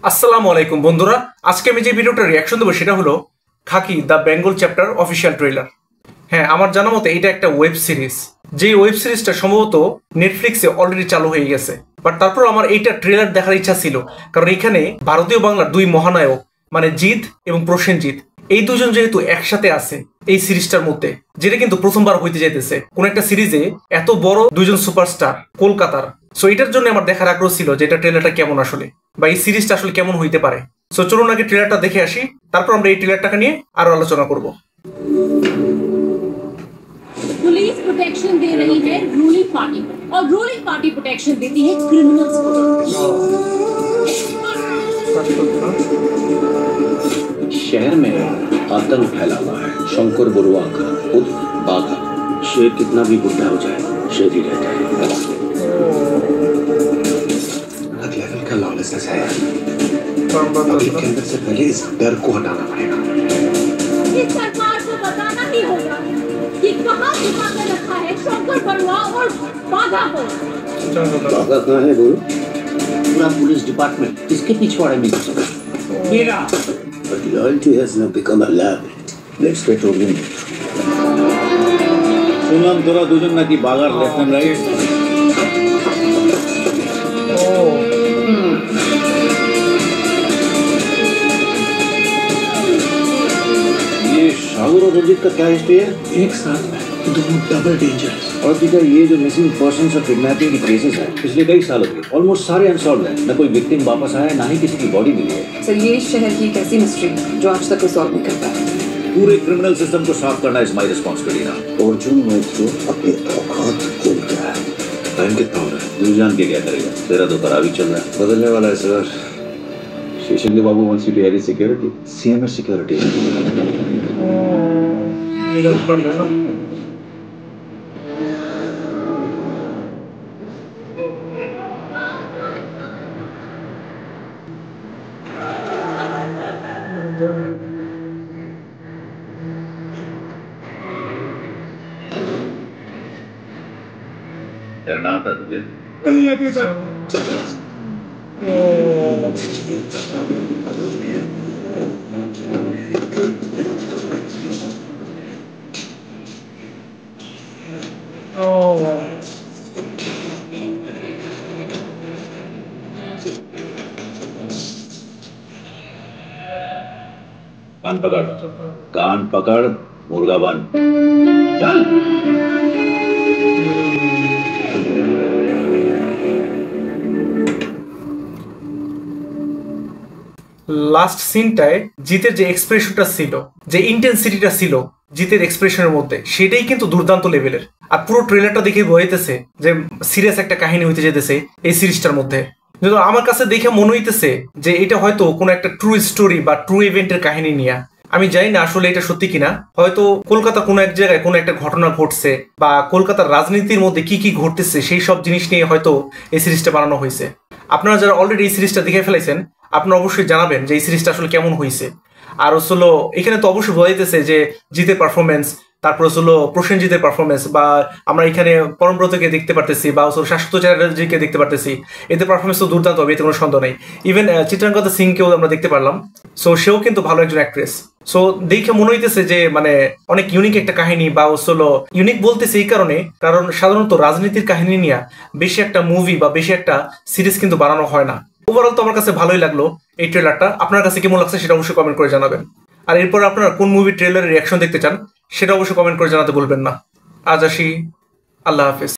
আসসালামু আলাইকুম বন্ধুরা, আজকে আমি যে ভিডিওটা রিয়াকশন দেবো সেটা হলো Khaki the Bengal chapter official trailer. হ্যাঁ, আমার জানা মতে এটা একটা ওয়েব সিরিজ, যে ওয়েব সিরিজটা সম্ভবত নেটফ্লিক্সে অলরেডি চালু হয়ে গেছে। বাট তারপর আমার এইটা ট্রেলার দেখার ইচ্ছা ছিল, কারণ এখানে ভারতীয় বাংলার দুই মহানায়ক মানে জিৎ এবং প্রসেনজিৎ, এই দুজন যেহেতু একসাথে আছে এই সিরিজটার মধ্যে, যেটা কিন্তু প্রথমবার হইতে যাইতেছে কোন একটা সিরিজে এত বড় দুইজন সুপারস্টার কলকাতার। সো এটার জন্য আমার দেখার আগ্রহ ছিল যে এটা ট্রেলারটা কেমন আসলে, বা এই সিরিজটা আসলে কেমন হইতে পারে। সো চলুন আগে ট্রেলারটা দেখে আসি, তারপর আমরা এই ট্রেলারটাকে নিয়ে আরো আলোচনা করব। पुलिस प्रोटेक्शन दे रही है रूलिंग पार्टी को और रूलिंग पार्टी प्रोटेक्शन देती है क्रिमिनल्स को। शहर में आतंक फैला हुआ है। शंकर बरुआ का खुद बाघा। शेर कितना भी बुढ़ा हो जाए शेर ही रहता है। अलग लेवल का लॉलेसनेस है। अभी के अंदर से पहले इस डर को हटाना पड़ेगा। इस सरकार को बताना ही होगा कि कहां छुपा कर रखा है शंकर बरुआ और बाघा को। बाघा कहाँ है गुरु? पूरा पुलिस डिपार्टमेंट किसके पिछवाड़े में घुसा है? मेरा। But loyalty has now become a habit. Let's get rolling. শুনলাম তোরা দুজন নাকি বাগার লেফট হ্যান্ড রাইট। ये सागर और रंजीत का क्या हिस्ट्री है? एक साथ में दोनों डबल डेंजरस। और का ये जो मिसिंग पर्सन और किडनैपिंग की केसेस हैं पिछले कई सालों के ऑलमोस्ट सारे अनसॉल्व हैं। न कोई विक्टिम वापस आया, ना ही किसी की बॉडी मिली है। सर, ये शहर की एक ऐसी मिस्ट्री जो आज तक रिजॉल्व नहीं कर पाया। पूरे क्रिमिनल सिस्टम को साफ करना इज माय रिस्पांसिबिलिटी ना। अर्जुन मैथ्यू अपने औकात भूल गया है। टाइम कितना हो रहा है? दूर जान के क्या करेगा? तेरा तो खराब ही चल रहा है। बदलने वाला है सर। शेषंगे बाबू wants you to air security. CMS security. डरना था तुझे? कान पकड़, कान पकड़, मुर्गा बन, चल। লাস্ট সিনটায় জিতের যে এক্সপ্রেশনটা ছিল, যে ইন্টেন্সিটিটা ছিল জিতের এক্সপ্রেশনের মধ্যে, সেটাই কিন্তু দুর্দান্ত লেভেলের। আর পুরো ট্রেলারটা দেখে বোঝাইতেছে যে সিরিয়াস একটা কাহিনী হইতে যেতেছে এই সিরিজটার মধ্যে। কিন্তু আমার কাছে দেখে মনে হইতেছে যে এটা হয়তো কোনো একটা ট্রু স্টোরি বা ট্রু ইভেন্টের কাহিনী নিয়ে। আমি জানি না আসলে এটা সত্যি কিনা। হয়তো কলকাতা কোনো এক জায়গায় কোনো একটা ঘটনা ঘটছে, বা কলকাতার রাজনীতির মধ্যে কি কি ঘটতেছে সেই সব জিনিস নিয়ে হয়তো এই সিরিজটা বানানো হয়েছে। আপনারা যারা অলরেডি এই সিরিজটা দেখে ফেলেছেন, আপনারা অবশ্যই জানাবেন যে এই সিরিজটা আসলে কেমন হয়েছে। আর হলো এখানে তো অবশ্যই বোঝা যাইতেছে যে জিতের পারফরমেন্স, তারপর হলো প্রসেনজিতের পারফরমেন্স, বা আমরা এখানে পরমব্রতকে দেখতে পারতেছি, বা শাশ্বত চ্যাটার্জিকে দেখতে পারতেছি। এদের পারফরমেন্স তো দুর্দান্ত হবে, এতে কোনো সন্দেহ নেই। ইভেন চিত্রাঙ্গদা সিংকেও আমরা দেখতে পারলাম। সো সেও কিন্তু ভালো একজন অ্যাক্ট্রেস। সো দেখে মনে হইতেছে যে মানে অনেক ইউনিক একটা কাহিনী, বা হলো ইউনিক বলতেছে এই কারণে, কারণ সাধারণত রাজনীতির কাহিনী নিয়ে বেশি একটা মুভি বা বেশি একটা সিরিজ কিন্তু বানানো হয় না। ওভারঅল তো আমার কাছে ভালোই লাগলো এই ট্রেলারটা। আপনার কাছে কেমন লাগছে সেটা অবশ্যই কমেন্ট করে জানাবেন। আর এরপর আপনারা কোন মুভি ট্রেলারের রিয়াকশন দেখতে চান সেটা অবশ্যই কমেন্ট করে জানাতে ভুলবেন না। আজ আসি, আল্লাহ হাফেজ।